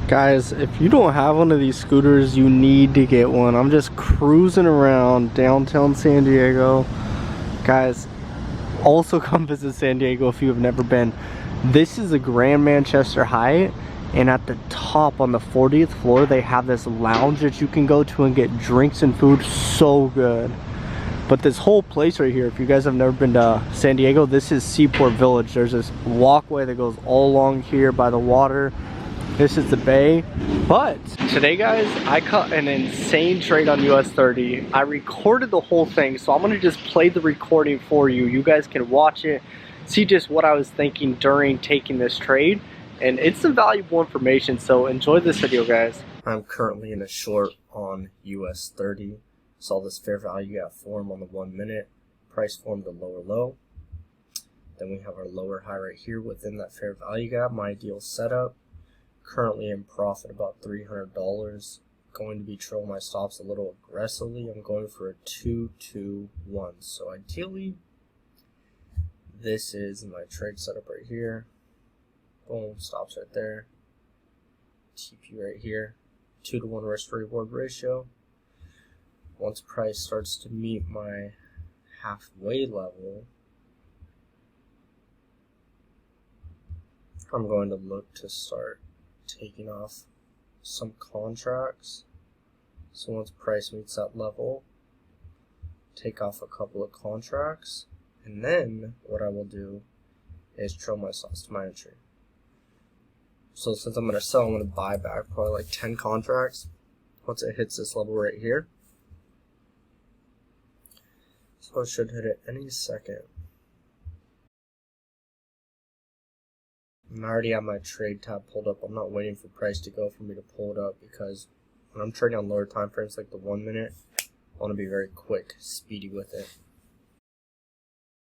Guys, if you don't have one of these scooters, you need to get one. I'm just cruising around downtown San Diego. Guys, also come visit San Diego if you have never been. This is a Grand Manchester Hyatt, and at the top on the 40th floor, they have this lounge that you can go to and get drinks and food. So good. But this whole place right here, if you guys have never been to San Diego, this is Seaport Village. There's this walkway that goes all along here by the water. This is the bay. But today, guys, I caught an insane trade on US30. I recorded the whole thing, so I'm gonna just play the recording for you. You guys can watch it, see just what I was thinking during taking this trade, and it's some valuable information, so enjoy this video, guys. I'm currently in a short on US30. Saw this fair value gap form on the 1 minute. Price formed a lower low. Then we have our lower high right here within that fair value gap. My ideal setup. Currently in profit about $300. Going to be trailing my stops a little aggressively. I'm going for a 2-2-1. So ideally, this is my trade setup right here. Boom, stops right there. TP right here. 2-to-1 risk to reward ratio. Once price starts to meet my halfway level, I'm going to look to start taking off some contracts. So once price meets that level, take off a couple of contracts, and then what I will do is trail my stops to my entry. So since I'm going to sell, I'm going to buy back probably like 10 contracts once it hits this level right here. So it should hit it any second. I already have my trade tab pulled up. I'm not waiting for price to go for me to pull it up, because when I'm trading on lower time frames like the 1 minute, I want to be very quick, speedy with it.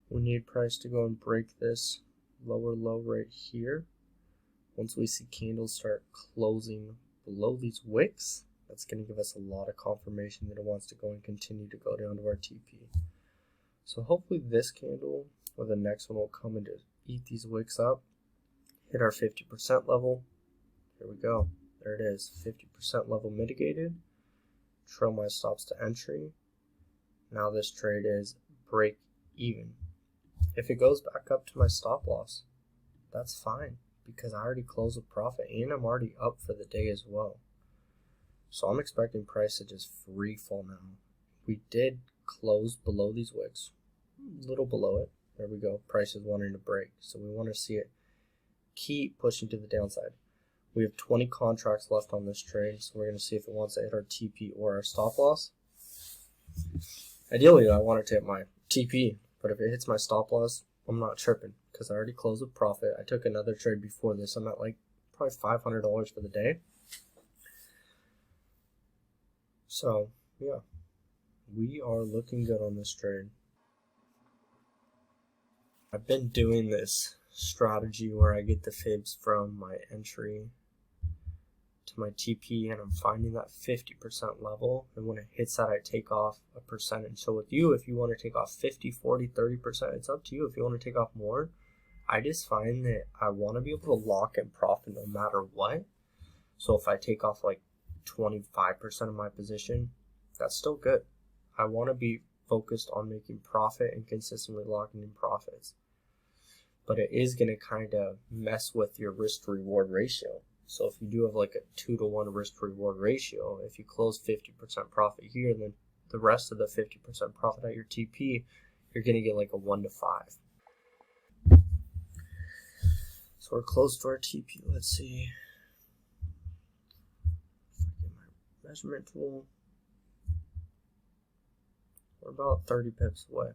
We need price to go and break this lower low right here. Once we see candles start closing below these wicks, that's going to give us a lot of confirmation that it wants to go and continue to go down to our TP. So hopefully this candle or the next one will come and just eat these wicks up, hit our 50% level. Here we go. There it is. 50% level mitigated. Trail my stops to entry. Now this trade is break even. If it goes back up to my stop loss, that's fine, because I already closed with profit and I'm already up for the day as well. So I'm expecting price to just free fall now. We did close below these wicks, a little below it. There we go. Price is wanting to break, so we want to see it keep pushing to the downside. We have 20 contracts left on this trade, so we're going to see if it wants to hit our TP or our stop loss. Ideally, I want it to hit my TP, but if it hits my stop loss, I'm not tripping, because I already closed with profit. I took another trade before this. I'm at like probably $500 for the day. So yeah, we are looking good on this trade. I've been doing this strategy where I get the fibs from my entry to my TP, and I'm finding that 50% level, and when it hits that, I take off a percentage. So with you, if you want to take off 50, 40, 30%, it's up to you. If you want to take off more, I just find that I want to be able to lock in profit no matter what. So if I take off like 25% of my position, that's still good. I want to be focused on making profit and consistently locking in profits. But it is going to kind of mess with your risk to reward ratio. So if you do have like a 2-to-1 risk to reward ratio, if you close 50% profit here, then the rest of the 50% profit at your TP, you're going to get like a 1-to-5. So we're close to our TP. Let's see. If I get my measurement tool, we're about 30 pips away.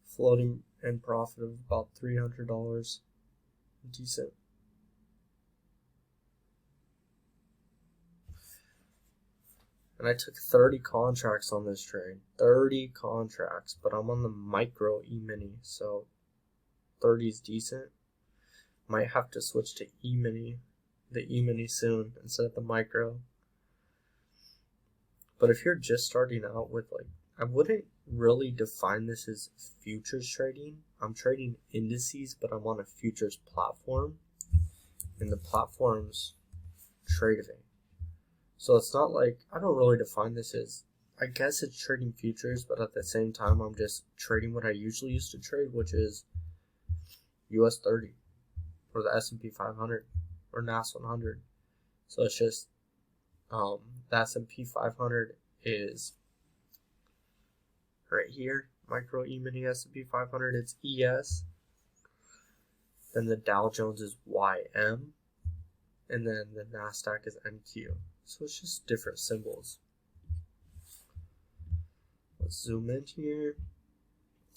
Floating in profit of about $300. Decent. And I took 30 contracts on this trade. 30 contracts, but I'm on the micro E-mini, so 30 is decent. Might have to switch to E-mini, the E-mini soon instead of the micro. But if you're just starting out with, like, I wouldn't really define this as futures trading. I'm trading indices, but I'm on a futures platform. in the platform's trading. So it's not like, I don't really define this as, I guess it's trading futures, but at the same time I'm just trading what I usually used to trade, which is US30 or the S&P 500 or NAS 100. So it's just the S&P 500 is right here, micro E-mini S&P 500, it's ES. Then the Dow Jones is YM, and then the NASDAQ is NQ. So it's just different symbols. Let's zoom in here.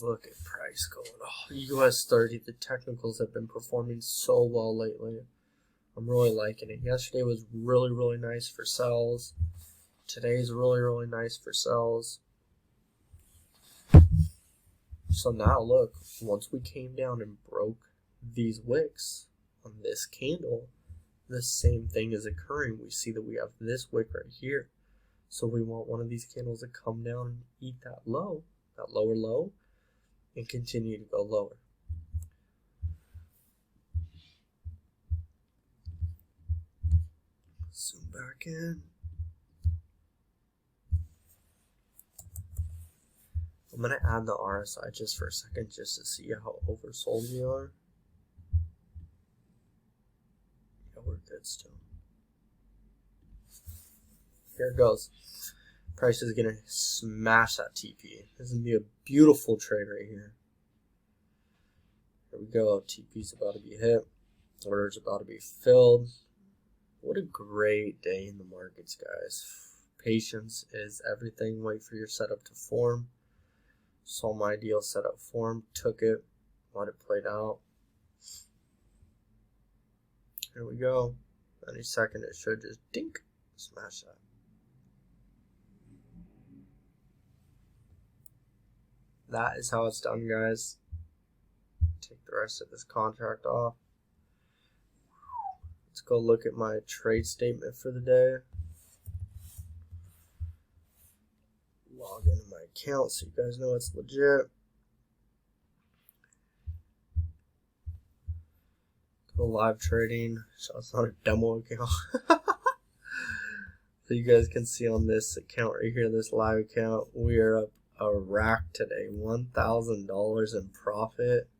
Look at price going. Oh, US30, the technicals have been performing so well lately. I'm really liking it. Yesterday was really, really nice for sells. Today's really, really nice for sells. So now look, once we came down and broke these wicks on this candle, the same thing is occurring. We see that we have this wick right here. So we want one of these candles to come down and eat that low, that lower low, and continue to go lower. Zoom back in. I'm going to add the RSI just for a second just to see how oversold we are. Yeah, we're good still. Here it goes. Price is going to smash that TP. This is going to be a beautiful trade right here. Here we go. TP's about to be hit. Order's about to be filled. What a great day in the markets, guys. Patience is everything. Wait for your setup to form. Saw my ideal setup form. Took it. Let it play out. Here we go. Any second it should just dink. Smash that. That is how it's done, guys. Take the rest of this contract off. Let's go look at my trade statement for the day. Log into my account so you guys know it's legit. Go live trading. So it's not a demo account. So you guys can see on this account right here, this live account, we are up a rack today. $1,000 in profit.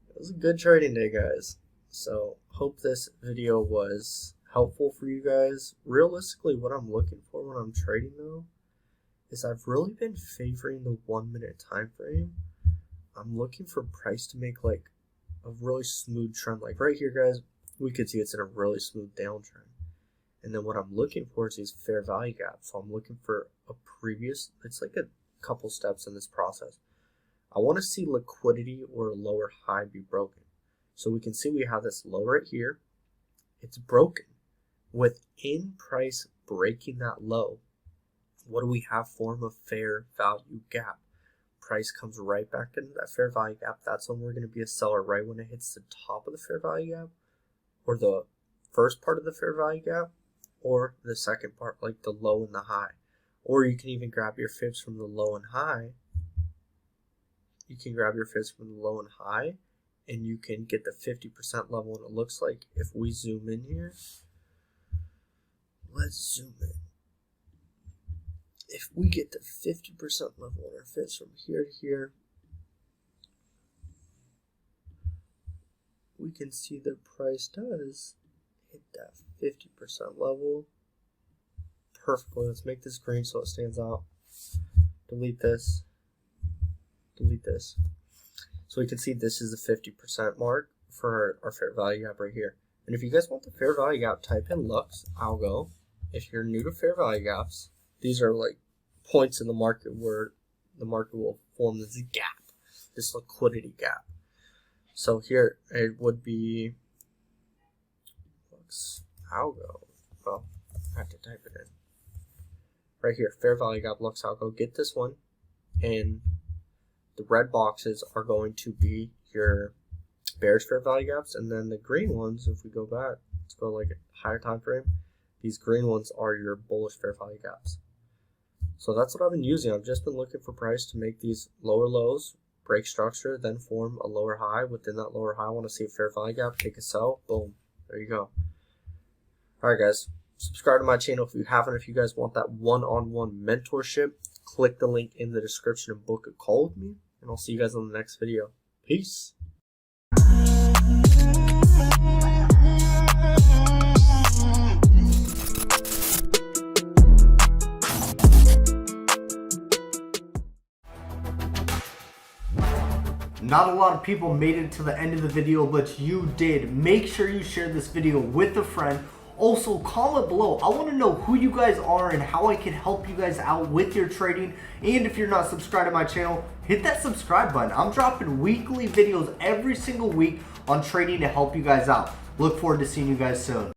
It was a good trading day, guys. So hope this video was helpful for you guys. Realistically, what I'm looking for when I'm trading though is I've really been favoring the 1 minute time frame. I'm looking for price to make like a really smooth trend. Like right here, guys, we could see it's in a really smooth downtrend. And then what I'm looking for is these fair value gaps. So I'm looking for a previous, it's like a couple steps in this process. I want to see liquidity or a lower high be broken. So we can see we have this low right here. It's broken. Within price breaking that low, what do we have? Form a fair value gap. Price comes right back into that fair value gap. That's when we're going to be a seller, right when it hits the top of the fair value gap, or the first part of the fair value gap, or the second part, like the low and the high. Or you can even grab your fibs from the low and high. You can grab your fibs from the low and high, and you can get the 50% level. And it looks like if we zoom in here, let's zoom in. If we get the 50% level on our fibs from here to here, we can see the price does hit that 50% level perfectly. Let's make this green so it stands out. Delete this. Delete this. So we can see this is the 50% mark for our fair value gap right here. And if you guys want the fair value gap, type in Lux, Algo. If you're new to fair value gaps, these are like points in the market where the market will form this gap, this liquidity gap. So here it would be Lux, Algo. Well, I have to type it in. Right here, fair value gap, Lux, Algo. Get this one, and the red boxes are going to be your bearish fair value gaps, and then the green ones, if we go back, let's go like a higher time frame, these green ones are your bullish fair value gaps. So that's what I've been using. I've just been looking for price to make these lower lows, break structure, then form a lower high. Within that lower high, I want to see a fair value gap, take a sell, boom, There you go. Alright guys, subscribe to my channel if you haven't. If you guys want that one-on-one mentorship, click the link in the description and book a call with me. And I'll see you guys on the next video. Peace. Not a lot of people made it to the end of the video, but you did. Make sure you share this video with a friend. Also, comment below. I want to know who you guys are and how I can help you guys out with your trading. And if you're not subscribed to my channel, hit that subscribe button. I'm dropping weekly videos every single week on trading to help you guys out. Look forward to seeing you guys soon.